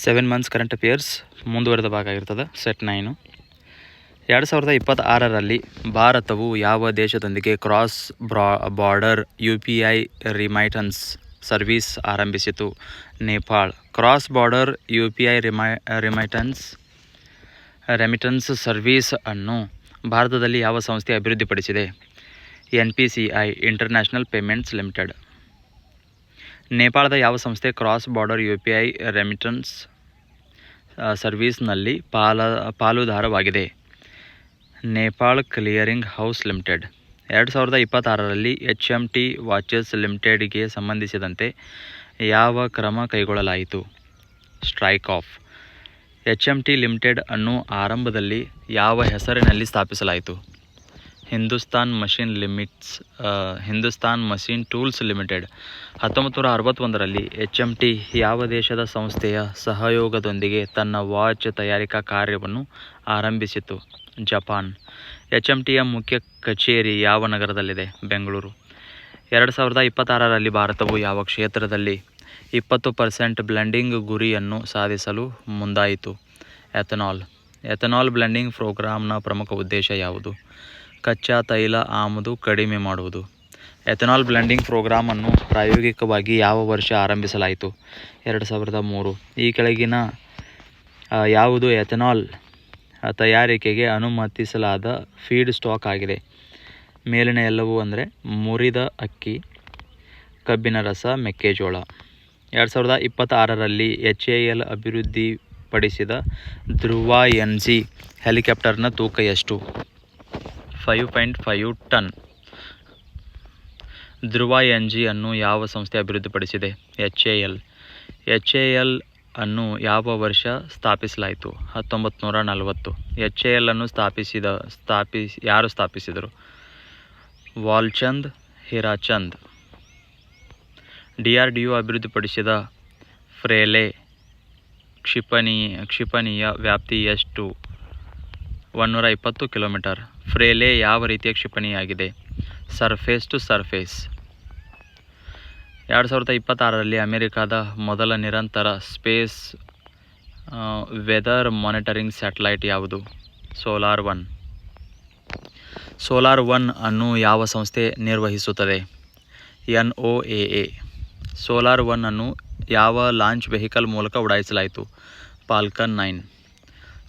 7 months current affairs ಮುಂದುವರೆದ ಭಾಗ ಆಗಿರ್ತದೆ. ಸೆಟ್ 9. 2026ರಲ್ಲಿ ಭಾರತವು ಯಾವ ದೇಶದೊಂದಿಗೆ cross border UPI remittance service ಆರಂಭಿಸಿತು? ನೇಪಾಳ. ಕ್ರಾಸ್ ಬಾರ್ಡರ್ UPI ರೆಮಿಟನ್ಸ್ ಸರ್ವಿಸ್ ಅನ್ನು ಭಾರತದಲ್ಲಿ ಯಾವ ಸಂಸ್ಥೆ ಅಭಿವೃದ್ಧಿಪಡಿಸಿದೆ? NPCI international payments limited. ನೇಪಾಳದ ಯಾವ ಸಂಸ್ಥೆ ಕ್ರಾಸ್ ಬಾರ್ಡರ್ UPI ರೆಮಿಟನ್ಸ್ ಸರ್ವಿಸ್ನಲ್ಲಿ ಪಾಲುದಾರವಾಗಿದೆ? Nepal clearing house limited. 2026ರಲ್ಲಿ HMT ವಾಚಸ್ ಲಿಮಿಟೆಡ್ಗೆ ಸಂಬಂಧಿಸಿದಂತೆ ಯಾವ ಕ್ರಮ ಕೈಗೊಳ್ಳಲಾಯಿತು? Strike off. HMT ಲಿಮಿಟೆಡ್ ಅನ್ನು ಆರಂಭದಲ್ಲಿ ಯಾವ ಹೆಸರಿನಲ್ಲಿ ಸ್ಥಾಪಿಸಲಾಯಿತು? Hindustan machine tools limited. 1961ರಲ್ಲಿ HMT ಯಾವ ದೇಶದ ಸಂಸ್ಥೆಯ ಸಹಯೋಗದೊಂದಿಗೆ ತನ್ನ ವಾಚ್ ತಯಾರಿಕಾ ಕಾರ್ಯವನ್ನು ಆರಂಭಿಸಿತು? ಜಪಾನ್. HMTಯ ಮುಖ್ಯ ಕಚೇರಿ ಯಾವ ನಗರದಲ್ಲಿದೆ? ಬೆಂಗಳೂರು. 2026ರಲ್ಲಿ ಭಾರತವು ಯಾವ ಕ್ಷೇತ್ರದಲ್ಲಿ 20% ಬ್ಲೆಂಡಿಂಗ್ ಗುರಿಯನ್ನು ಸಾಧಿಸಲು ಮುಂದಾಯಿತು? ಎಥನಾಲ್ ಬ್ಲೆಂಡಿಂಗ್ ಪ್ರೋಗ್ರಾಂನ ಪ್ರಮುಖ ಉದ್ದೇಶ ಯಾವುದು? ಕಚ್ಚಾ ತೈಲ ಆಮದು ಕಡಿಮೆ ಮಾಡುವುದು. ಎಥನಾಲ್ ಬ್ಲೆಂಡಿಂಗ್ ಪ್ರೋಗ್ರಾಮನ್ನು ಪ್ರಾಯೋಗಿಕವಾಗಿ ಯಾವ ವರ್ಷ ಆರಂಭಿಸಲಾಯಿತು? 2003. ಈ ಕೆಳಗಿನ ಯಾವುದು ಎಥನಾಲ್ ತಯಾರಿಕೆಗೆ ಅನುಮತಿಸಲಾದ ಫೀಡ್ ಸ್ಟಾಕ್ ಆಗಿದೆ? ಮೇಲಿನ ಎಲ್ಲವೂ ಅಂದರೆ ಮುರಿದ ಅಕ್ಕಿ, ಕಬ್ಬಿನ ರಸ, ಮೆಕ್ಕೆಜೋಳ. 2026ರಲ್ಲಿ HAL ಅಭಿವೃದ್ಧಿಪಡಿಸಿದ ಧ್ರುವ NG ಹೆಲಿಕಾಪ್ಟರ್ನ ತೂಕ ಎಷ್ಟು? 5.5 ಟನ್. ಧ್ರುವ NG ಅನ್ನು ಯಾವ ಸಂಸ್ಥೆ ಅಭಿವೃದ್ಧಿಪಡಿಸಿದೆ? HAL. HAL ಅನ್ನು ಯಾವ ವರ್ಷ ಸ್ಥಾಪಿಸಲಾಯಿತು? 1940. HAL ಅನ್ನು ಯಾರು ಸ್ಥಾಪಿಸಿದರು? ವಾಲ್ಚಂದ್ ಹೀರಾಚಂದ್. DRDO ಅಭಿವೃದ್ಧಿಪಡಿಸಿದ ಫ್ರೇಲೆ ಕ್ಷಿಪಣಿಯ ವ್ಯಾಪ್ತಿ ಎಷ್ಟು? 120 ಕಿಲೋಮೀಟರ್. ಫ್ರೇಲೆ ಯಾವ ರೀತಿಯ ಕ್ಷಿಪಣಿಯಾಗಿದೆ? Surface to surface. 2026ರಲ್ಲಿ ಅಮೆರಿಕದ ಮೊದಲ ನಿರಂತರ ಸ್ಪೇಸ್ ವೆದರ್ ಮಾನಿಟರಿಂಗ್ ಸ್ಯಾಟಲೈಟ್ ಯಾವುದು? ಸೋಲಾರ್-1. ಸೋಲಾರ್-1 ಅನ್ನು ಯಾವ ಸಂಸ್ಥೆ ನಿರ್ವಹಿಸುತ್ತದೆ? NOAA. ಸೋಲಾರ್-1 ಅನ್ನು ಯಾವ ಲಾಂಚ್ ವೆಹಿಕಲ್ ಮೂಲಕ ಉಡಾಯಿಸಲಾಯಿತು? ಫಾಲ್ಕನ್ 9.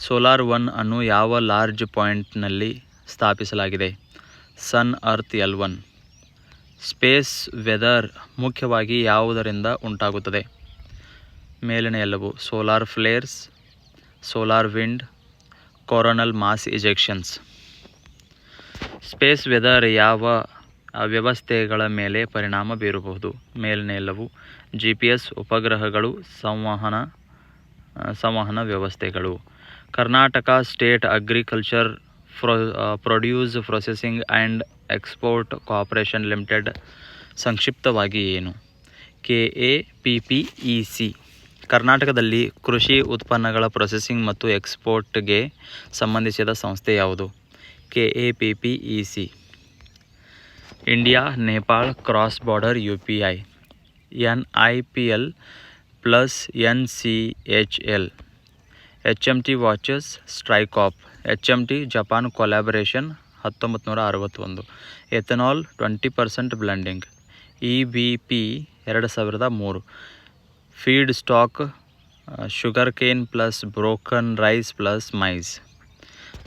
ಸೋಲಾರ್-1 ಅನ್ನು ಯಾವ ಲಾರ್ಜ್ ಪಾಯಿಂಟ್ನಲ್ಲಿ ಸ್ಥಾಪಿಸಲಾಗಿದೆ? ಸನ್ ಅರ್ತ್ L1. ಸ್ಪೇಸ್ ವೆದರ್ ಮುಖ್ಯವಾಗಿ ಯಾವುದರಿಂದ ಉಂಟಾಗುತ್ತದೆ? ಮೇಲಿನ ಎಲ್ಲವೂ solar flares, solar wind, coronal mass ejections. Space weather ಯಾವ ವ್ಯವಸ್ಥೆಗಳ ಮೇಲೆ ಪರಿಣಾಮ ಬೀರಬಹುದು? ಮೇಲಿನ ಎಲ್ಲವೂ GPS ಉಪಗ್ರಹಗಳು, ಸಂವಹನ ವ್ಯವಸ್ಥೆಗಳು. Karnataka state agriculture produce processing and export corporation limited ಸಂಕ್ಷಿಪ್ತವಾಗಿ ಏನು? KAPPEC. ಕರ್ನಾಟಕದಲ್ಲಿ ಕೃಷಿ ಉತ್ಪನ್ನಗಳ ಪ್ರೊಸೆಸಿಂಗ್ ಮತ್ತು ಎಕ್ಸ್ಪೋರ್ಟ್ಗೆ ಸಂಬಂಧಿಸಿದ ಸಂಸ್ಥೆ ಯಾವುದು? KAPPEC. India Nepal cross border UPI. NIPL plus NCHL. HMT watches strike off. HMT Japan collaboration 1961. Ethanol 20% blending. EBP 2003. Feed stock sugar cane plus broken rice plus maize.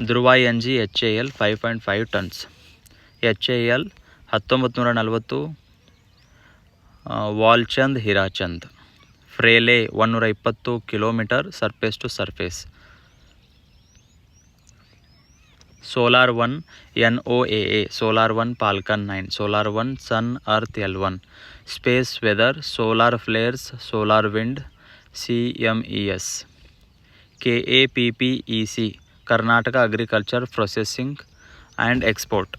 Dhruv NG HAL 5.5 tons. HAL 1940. Walchand Hirachand. Pralay 120 kilometre surface to surface. Solar one NOAA. Solar one Falcon 9. Solar one sun earth L1. Space weather solar flares, solar wind CMES. KAPPEC Karnataka agriculture processing and export.